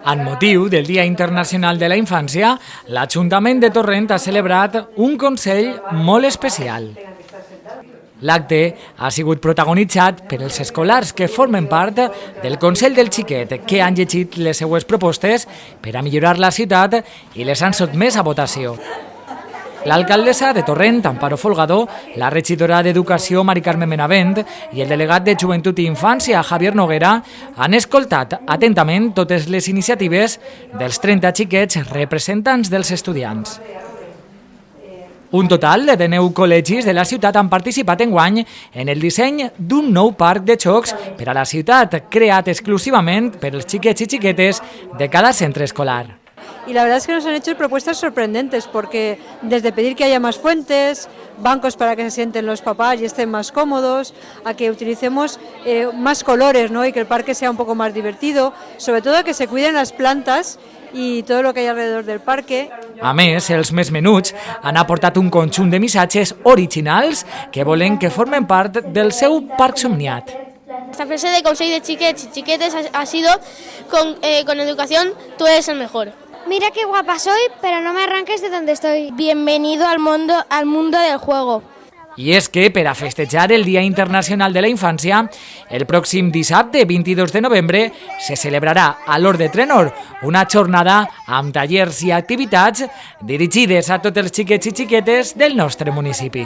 Amb motiu del Dia Internacional de la Infància, l'Ajuntament de Torrent ha celebrat un consell molt especial. L'acte ha sigut protagonitzat per els escolars que formen part del Consell del Xiquet, que han llegit les seues propostes per a millorar la ciutat i les han sotmès a votació. L'alcaldessa de Torrent, Amparo Folgado, la regidora d'Educació, Mari Carmen Benavent, i el delegat de Joventut i Infància, Javier Noguera, han escoltat atentament totes les iniciatives dels 30 xiquets representants dels estudiants. Un total de 9 col·legis de la ciutat han participat enguany en el disseny d'un nou parc de jocs per a la ciutat, creat exclusivament per als xiquets i xiquetes de cada centre escolar. Y la verdad es que nos han hecho propuestas sorprendentes, porque desde pedir que haya más fuentes, bancos para que se sienten los papás y estén más cómodos, a que utilicemos más colores, ¿no? Y que el parque sea un poco más divertido, sobre todo que se cuiden las plantas i tot el que hi ha alrededor del parque. A més, els més menuts han aportat un conjunt de missatges originals que volen que formen part del seu parc somniat. Esta frase de Consell de Chiquets y Chiquetes ha sido con educación tú eres el mejor. Mira qué guapa soy, pero no me arranques de donde estoy. Bienvenido al mundo del juego. I és que, per a festejar el Dia Internacional de la Infància, el pròxim dissabte, 22 de novembre, se celebrarà a l'Hort de Trenor una jornada amb tallers i activitats dirigides a tots els xiquets i xiquetes del nostre municipi.